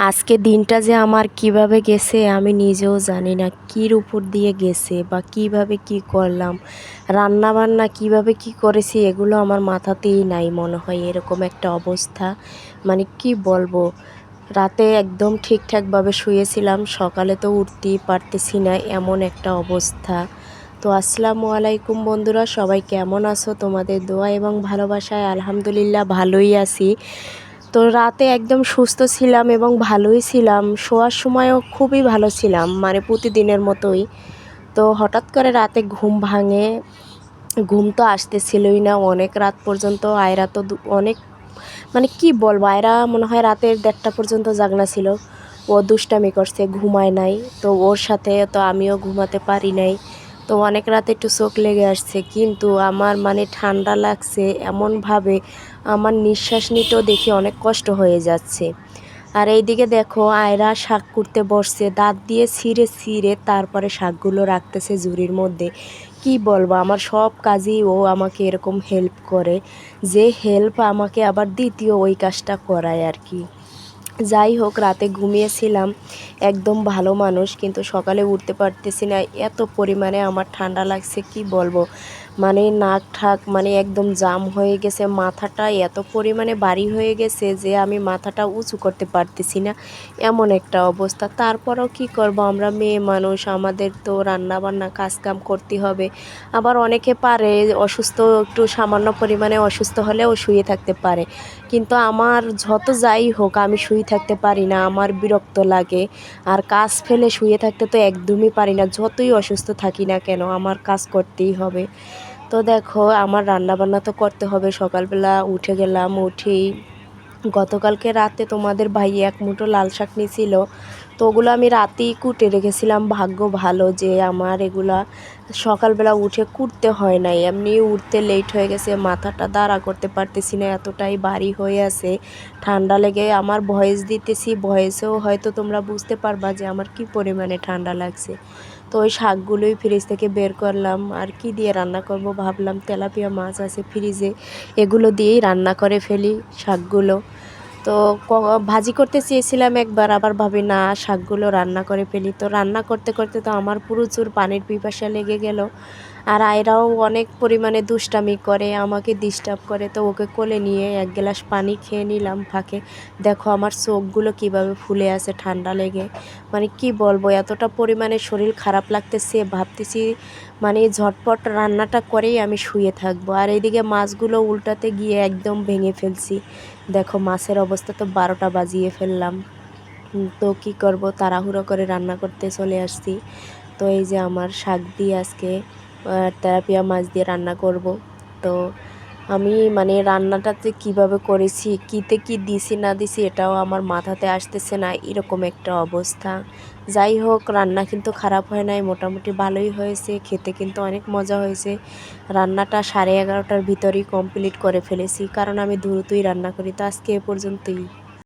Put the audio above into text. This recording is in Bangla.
আজকে দিনটা যে আমার কিভাবে গেছে আমি নিজেও জানি না, কির উপর দিয়ে গেছে বা কিভাবে কি করলাম, রান্না বান্না কিভাবে কি করেছি এগুলো আমার মাথাতেই নাই। মনে হয় এরকম একটা অবস্থা, মানে কি বলবো। রাতে একদম ঠিকঠাকভাবে শুয়েছিলাম, সকালে তো উঠতেই পারতেছি না, এমন একটা অবস্থা। তো আসসালামু আলাইকুম বন্ধুরা, সবাই কেমন আছো? তোমাদের দোয়া এবং ভালোবাসায় আলহামদুলিল্লাহ ভালোই আছি। তো রাতে একদম সুস্থ ছিলাম এবং ভালোই ছিলাম, শোয়ার সময়ও খুবই ভালো ছিলাম, মানে প্রতিদিনের মতোই। তো হঠাৎ করে রাতে ঘুম ভাঙে, ঘুম তো আসতেছিলই না অনেক রাত পর্যন্ত। আয়রা তো অনেক, মানে কি বলবো, আয়রা মনে হয় রাতের 1:30টা পর্যন্ত জাগনা ছিল। ও দুষ্টামি করছে, ঘুমায় নাই। তো ওর সাথে তো আমিও ঘুমাতে পারি নাই। তো অনেক রাতে একটু চোখ লেগে আসছে, কিন্তু আমার মানে ঠান্ডা লাগছে এমনভাবে, আমার নিঃশ্বাস নিতেও দেখি অনেক কষ্ট হয়ে যাচ্ছে। আর এইদিকে দেখো আয়রা শাক করতে বসছে, দাঁত দিয়ে ছিঁড়ে ছিঁড়ে তারপরে শাকগুলো রাখতেছে ঝুড়ির মধ্যে। কি বলবো, আমার সব কাজেই ও আমাকে এরকম হেল্প করে, যে হেল্প আমাকে আবার দ্বিতীয় ওই কাজটা করায় আর কি। যাই হোক, রাতে ঘুমিয়েছিলাম একদম ভালো মানুষ, কিন্তু সকালে উঠতে পারতেছি না, এত পরিমাণে আমার ঠান্ডা লাগছে কি বলবো। মানে নাক ঠাক মানে একদম জাম হয়ে গেছে, মাথাটা এত পরিমাণে ভারী হয়ে গেছে যে আমি মাথাটা উঁচু করতে পারতেছি না, এমন একটা অবস্থা। তারপরেও কি করব, আমরা মেয়ে মানুষ, আমাদের তো রান্না বান্না কাজকাম করতে হবে। আবার অনেকে পারে অসুস্থ, একটু সামান্য পরিমাণে অসুস্থ হলেও শুয়ে থাকতে পারে, কিন্তু আমার যত যাই হোক আমি শুয়ে থাকতে পারি না, আমার বিরক্ত লাগে। আর কাজ ফেলে শুয়ে থাকতে তো একদমই পারি না, যতই অসুস্থ থাকি না কেন আমার কাজ করতেই হবে। তো দেখো আমার রান্না বান্না তো করতে হবে। সকালবেলা উঠে গেলাম, উঠেই গতকালকে রাতে তোমাদের ভাই এক মুঠো লাল শাক নিয়েছিল, তো ওগুলো আমি রাতেই কুটে রেখেছিলাম। ভাগ্য ভালো যে আমার এগুলা সকালবেলা উঠে কুটতে হয় নাই, এমনি উঠতে লেট হয়ে গেছে, মাথাটা দাঁড়া করতে পারতেছি না, এতটাই ভারী হয়ে আছে। ঠান্ডা লেগে আমার ভয়েস দিতেছি, ভয়েসেও হয়তো তোমরা বুঝতে পারবা যে আমার কি পরিমাণে ঠান্ডা লাগছে। তো ওই শাকগুলোই ফ্রিজ থেকে বের করলাম, আর কি দিয়ে রান্না করব ভাবলাম তেলাপিয়া মাছ আছে ফ্রিজে, এগুলো দিয়েই রান্না করে ফেলি শাকগুলো। তো ভাজি করতে চেয়েছিলাম একবার, আবার ভাবি না শাকগুলো রান্না করে ফেলি। তো রান্না করতে করতে তো আমার প্রচুর পানির পিপাসা লেগে গেল। আর আয়রাও অনেক পরিমাণে দুষ্টামি করে, আমাকে ডিস্টার্ব করে, তো ওকে কোলে নিয়ে এক গ্লাস পানি খেয়ে নিলাম ফাঁকে। দেখো আমার চোখগুলো কিভাবে ফুলে আছে ঠান্ডা লেগে, মানে কি বলবো, এতটা পরিমাণে শরীর খারাপ লাগতেছে, ভাবতেছি মানে ঝটপট রান্নাটা করেই আমি শুয়ে থাকবো। আর এইদিকে মাছগুলো উল্টাতে গিয়ে একদম ভেঙে ফেলছি। দেখো মাছের অবস্থা তো 12টা বাজিয়ে ফেললাম। তো কি করব, তাড়াহুড়ো করে রান্না করতে চলে আসছি। তো এই যে আমার শাক দিয়ে আজকে তেলাপিয়া মাছ দিয়ে রান্না করব। তো আমি মানে রান্নাটা যে কীভাবে করেছি, কীতে কী দিছি না দিছি এটাও আমার মাথাতে আসতেছে না, এরকম একটা অবস্থা। যাই হোক, রান্না কিন্তু খারাপ হয় নাই, মোটামুটি ভালোই হয়েছে, খেতে কিন্তু অনেক মজা হয়েছে। রান্নাটা 11:30টার ভিতরেই কমপ্লিট করে ফেলেছি, কারণ আমি দ্রুতই রান্না করি। তো আজকে এ পর্যন্তই।